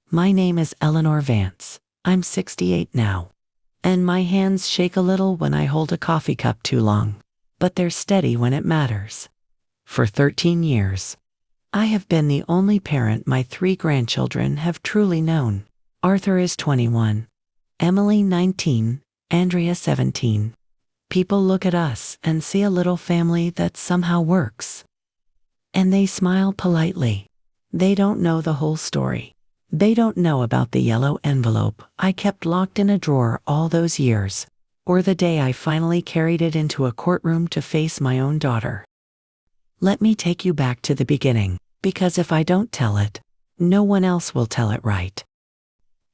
My name is Eleanor Vance. I'm 68 now. And my hands shake a little when I hold a coffee cup too long. But they're steady when it matters. For 13 years, I have been the only parent my 3 grandchildren have truly known. Arthur is 21, Emily 19, Andrea 17. People look at us and see a little family that somehow works. And they smile politely. They don't know the whole story. They don't know about the yellow envelope I kept locked in a drawer all those years, or the day I finally carried it into a courtroom to face my own daughter. Let me take you back to the beginning, because if I don't tell it, no one else will tell it right.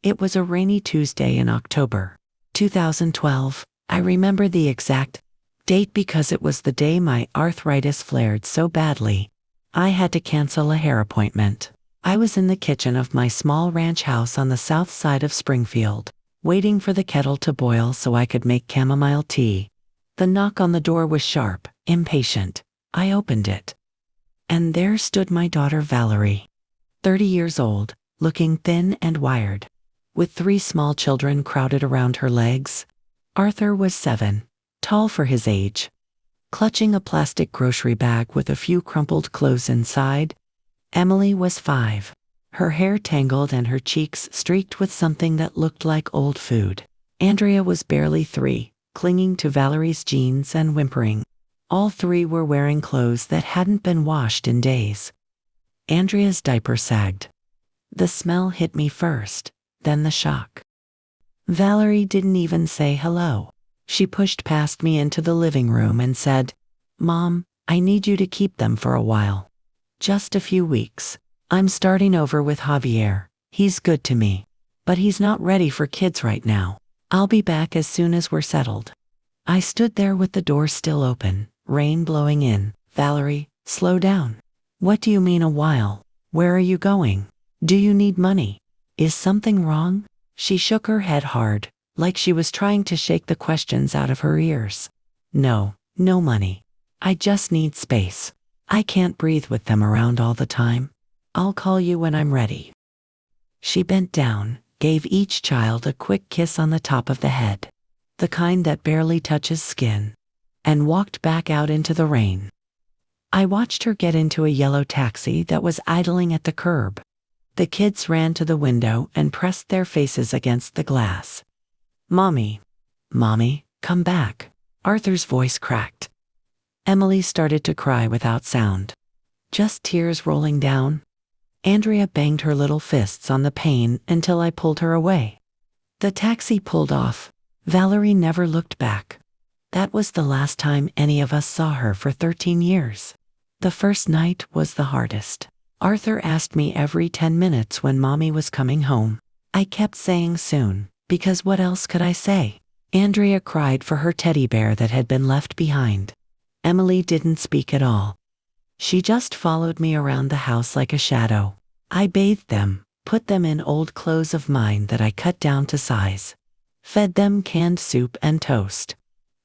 It was a rainy Tuesday in October 2012. I remember the exact date because it was the day my arthritis flared so badly, I had to cancel a hair appointment. I was in the kitchen of my small ranch house on the south side of Springfield, waiting for the kettle to boil so I could make chamomile tea. The knock on the door was sharp, impatient. I opened it. And there stood my daughter Valerie, 30 years old, looking thin and wired, with 3 small children crowded around her legs. Arthur was 7, tall for his age, clutching a plastic grocery bag with a few crumpled clothes inside. Emily was 5, her hair tangled and her cheeks streaked with something that looked like old food. Andrea was barely 3, clinging to Valerie's jeans and whimpering. All 3 were wearing clothes that hadn't been washed in days. Andrea's diaper sagged. The smell hit me first, then the shock. Valerie didn't even say hello. She pushed past me into the living room and said, "Mom, I need you to keep them for a while. Just a few weeks. I'm starting over with Javier. He's good to me. But he's not ready for kids right now. I'll be back as soon as we're settled." I stood there with the door still open, rain blowing in. "Valerie, slow down. What do you mean a while? Where are you going? Do you need money? Is something wrong?" She shook her head hard, like she was trying to shake the questions out of her ears. No money. I just need space. I can't breathe with them around all the time. I'll call you when I'm ready." She bent down, gave each child a quick kiss on the top of the head, the kind that barely touches skin, and walked back out into the rain. I watched her get into a yellow taxi that was idling at the curb. The kids ran to the window and pressed their faces against the glass. Mommy, come back." Arthur's voice cracked. Emily started to cry without sound, just tears rolling down. Andrea banged her little fists on the pane until I pulled her away. The taxi pulled off. Valerie never looked back. That was the last time any of us saw her for 13 years. The first night was the hardest. Arthur asked me every 10 minutes when Mommy was coming home. I kept saying soon, because what else could I say? Andrea cried for her teddy bear that had been left behind. Emily didn't speak at all. She just followed me around the house like a shadow. I bathed them, put them in old clothes of mine that I cut down to size, fed them canned soup and toast.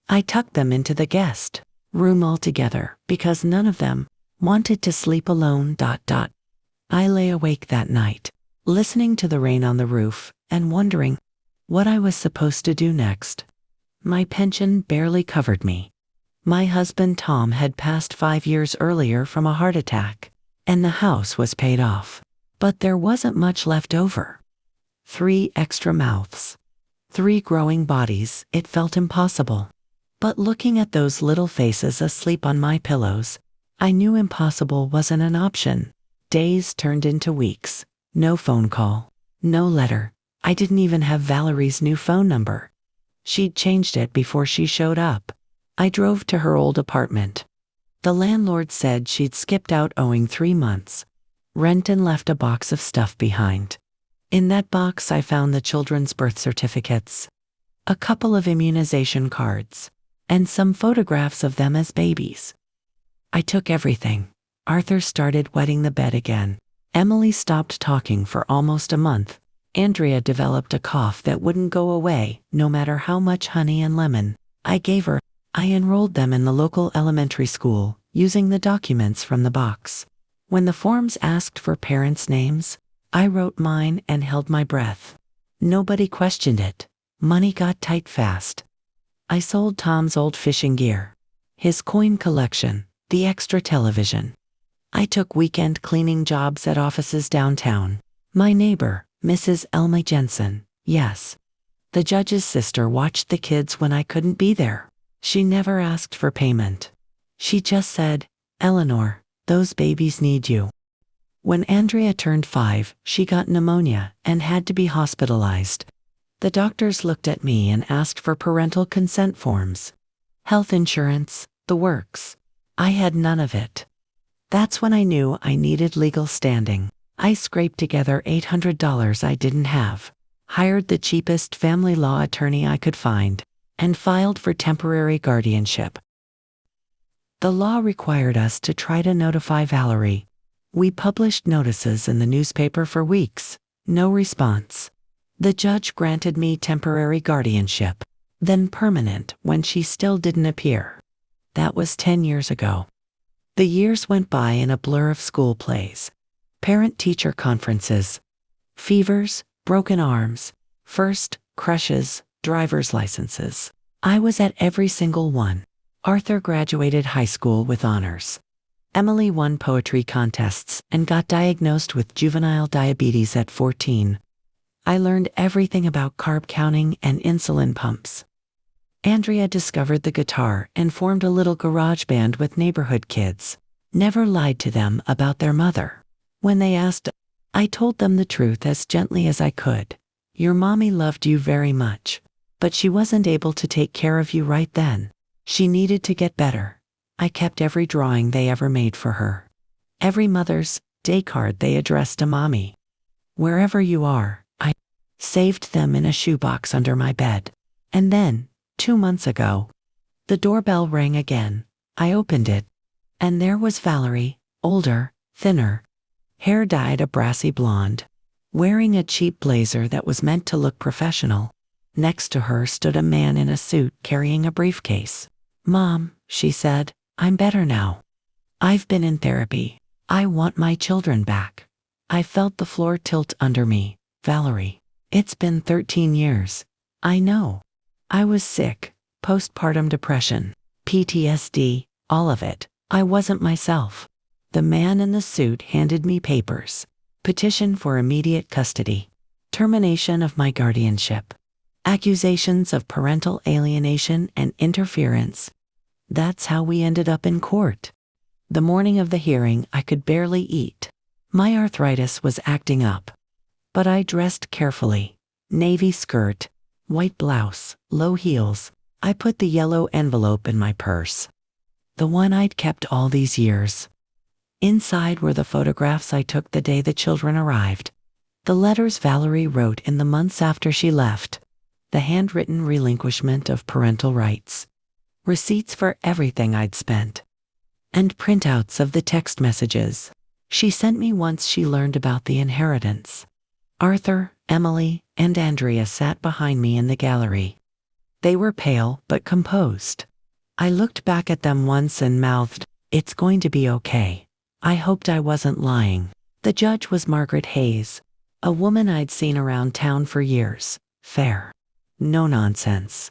I tucked them into the guest room altogether because none of them wanted to sleep alone. I lay awake that night, listening to the rain on the roof and wondering what I was supposed to do next. My pension barely covered me. My husband Tom had passed 5 years earlier from a heart attack, and the house was paid off. But there wasn't much left over. 3 extra mouths. 3 growing bodies. It felt impossible. But looking at those little faces asleep on my pillows, I knew impossible wasn't an option. Days turned into weeks. No phone call. No letter. I didn't even have Valerie's new phone number. She'd changed it before she showed up. I drove to her old apartment. The landlord said she'd skipped out owing 3 months rent and left a box of stuff behind. In that box I found the children's birth certificates, a couple of immunization cards, and some photographs of them as babies. I took everything. Arthur started wetting the bed again. Emily stopped talking for almost a month. Andrea developed a cough that wouldn't go away, no matter how much honey and lemon I gave her. I enrolled them in the local elementary school, using the documents from the box. When the forms asked for parents' names, I wrote mine and held my breath. Nobody questioned it. Money got tight fast. I sold Tom's old fishing gear, his coin collection, the extra television. I took weekend cleaning jobs at offices downtown. My neighbor, Mrs. Elma Jensen, yes. The judge's sister watched the kids when I couldn't be there. She never asked for payment. She just said, "Eleanor, those babies need you." When Andrea turned 5, she got pneumonia and had to be hospitalized. The doctors looked at me and asked for parental consent forms. Health insurance, the works. I had none of it. That's when I knew I needed legal standing. I scraped together $800 I didn't have, hired the cheapest family law attorney I could find, and filed for temporary guardianship. The law required us to try to notify Valerie. We published notices in the newspaper for weeks. No response. The judge granted me temporary guardianship, then permanent when she still didn't appear. That was 10 years ago. The years went by in a blur of school plays, parent-teacher conferences, fevers, broken arms, first, crushes, driver's licenses. I was at every single one. Arthur graduated high school with honors. Emily won poetry contests and got diagnosed with juvenile diabetes at 14. I learned everything about carb counting and insulin pumps. Andrea discovered the guitar and formed a little garage band with neighborhood kids. Never lied to them about their mother. When they asked, I told them the truth as gently as I could. Your mommy loved you very much, but she wasn't able to take care of you right then. She needed to get better. I kept every drawing they ever made for her. Every Mother's Day card they addressed to Mommy. Wherever you are, I saved them in a shoebox under my bed. And then, 2 months ago, the doorbell rang again. I opened it, and there was Valerie, older, thinner, hair dyed a brassy blonde, wearing a cheap blazer that was meant to look professional. Next to her stood a man in a suit carrying a briefcase. "Mom," she said, "I'm better now. I've been in therapy. I want my children back." I felt the floor tilt under me. "Valerie, it's been 13 years. I know. I was sick, postpartum depression, PTSD, all of it. I wasn't myself." The man in the suit handed me papers. Petition for immediate custody. Termination of my guardianship. Accusations of parental alienation and interference. That's how we ended up in court. The morning of the hearing, I could barely eat. My arthritis was acting up. But I dressed carefully. Navy skirt, white blouse, low heels. I put the yellow envelope in my purse. The one I'd kept all these years. Inside were the photographs I took the day the children arrived. The letters Valerie wrote in the months after she left. The handwritten relinquishment of parental rights. Receipts for everything I'd spent. And printouts of the text messages she sent me once she learned about the inheritance. Arthur, Emily, and Andrea sat behind me in the gallery. They were pale but composed. I looked back at them once and mouthed, "It's going to be okay." I hoped I wasn't lying. The judge was Margaret Hayes, a woman I'd seen around town for years. Fair. No nonsense.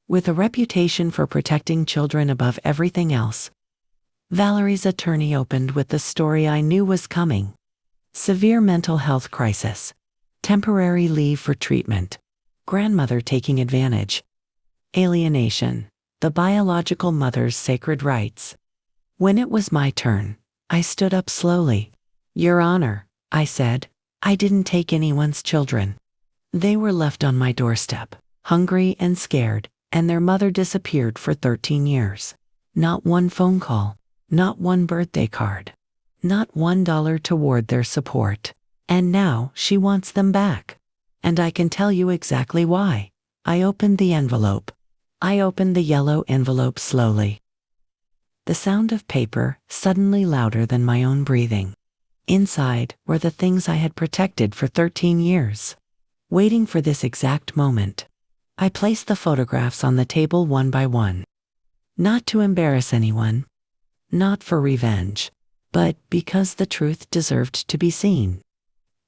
With a reputation for protecting children above everything else. Valerie's attorney opened with the story I knew was coming. Severe mental health crisis. Temporary leave for treatment. Grandmother taking advantage. Alienation. The biological mother's sacred rights. When it was my turn, I stood up slowly. "Your Honor," I said, "I didn't take anyone's children. They were left on my doorstep, hungry and scared, and their mother disappeared for 13 years. Not one phone call, not one birthday card, not $1 toward their support. And now she wants them back. And I can tell you exactly why." I opened the envelope. I opened the yellow envelope slowly. The sound of paper suddenly louder than my own breathing. Inside were the things I had protected for 13 years. Waiting for this exact moment. I placed the photographs on the table one by one. Not to embarrass anyone. Not for revenge. But because the truth deserved to be seen.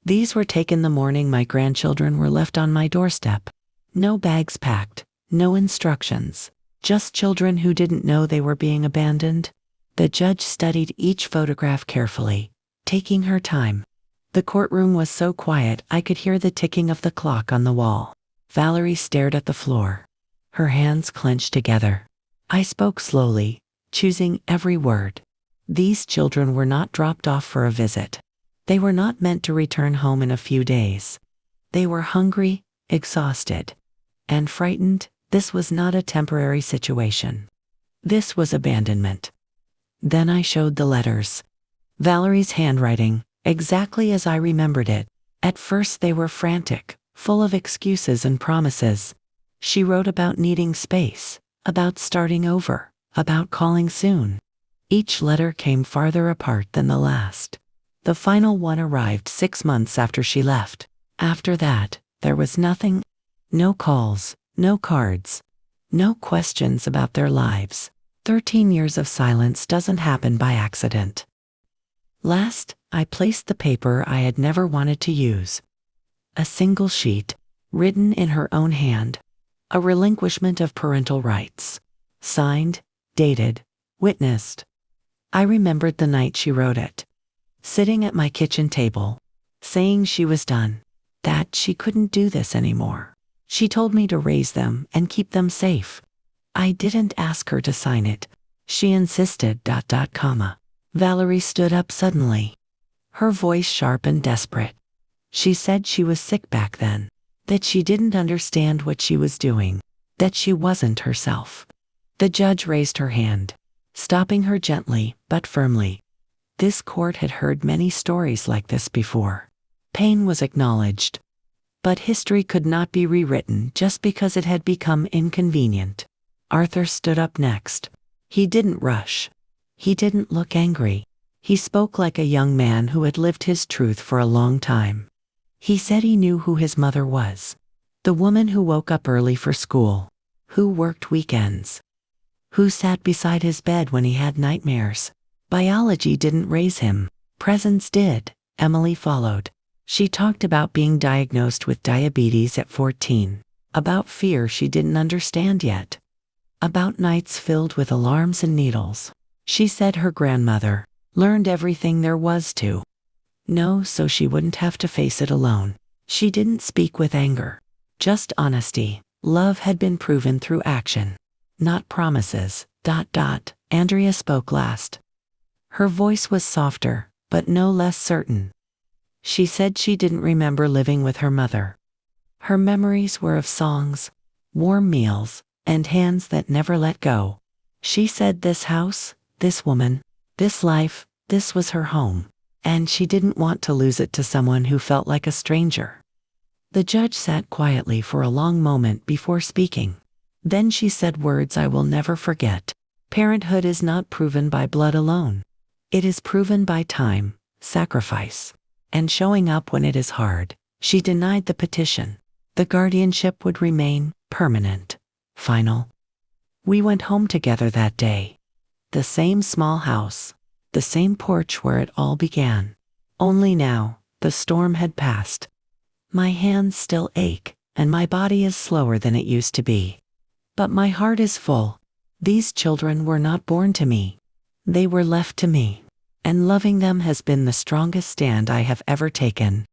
These were taken the morning my grandchildren were left on my doorstep. No bags packed, no instructions, just children who didn't know they were being abandoned. The judge studied each photograph carefully, taking her time. The courtroom was so quiet I could hear the ticking of the clock on the wall. Valerie stared at the floor, her hands clenched together. I spoke slowly, choosing every word. These children were not dropped off for a visit. They were not meant to return home in a few days. They were hungry, exhausted, and frightened. This was not a temporary situation. This was abandonment. Then I showed the letters. Valerie's handwriting, exactly as I remembered it. At first they were frantic, full of excuses and promises. She wrote about needing space, about starting over, about calling soon. Each letter came farther apart than the last. The final one arrived 6 months after she left. After that, there was nothing. No calls, no cards, no questions about their lives. 13 years of silence doesn't happen by accident. Last, I placed the paper I had never wanted to use. A single sheet, written in her own hand. A relinquishment of parental rights. Signed, dated, witnessed. I remembered the night she wrote it. Sitting at my kitchen table, saying she was done, that she couldn't do this anymore. She told me to raise them and keep them safe. I didn't ask her to sign it. She insisted. Valerie stood up suddenly, her voice sharp and desperate. She said she was sick back then, that she didn't understand what she was doing, that she wasn't herself. The judge raised her hand, stopping her gently but firmly. This court had heard many stories like this before. Pain was acknowledged, but history could not be rewritten just because it had become inconvenient. Arthur stood up next. He didn't rush. He didn't look angry. He spoke like a young man who had lived his truth for a long time. He said he knew who his mother was. The woman who woke up early for school, who worked weekends, who sat beside his bed when he had nightmares. Biology didn't raise him. Presence did. Emily followed. She talked about being diagnosed with diabetes at 14, about fear she didn't understand yet, about nights filled with alarms and needles. She said her grandmother learned everything there was to know so she wouldn't have to face it alone. She didn't speak with anger, just honesty. Love had been proven through action, not promises. Andrea spoke last. Her voice was softer, but no less certain. She said she didn't remember living with her mother. Her memories were of songs, warm meals, and hands that never let go. She said this house, this woman, this life, this was her home, and she didn't want to lose it to someone who felt like a stranger. The judge sat quietly for a long moment before speaking. Then she said words I will never forget. Parenthood is not proven by blood alone. It is proven by time, sacrifice, and showing up when it is hard. She denied the petition. The guardianship would remain permanent, final. We went home together that day. The same small house, the same porch where it all began. Only now, the storm had passed. My hands still ache, and my body is slower than it used to be. But my heart is full. These children were not born to me. They were left to me. And loving them has been the strongest stand I have ever taken.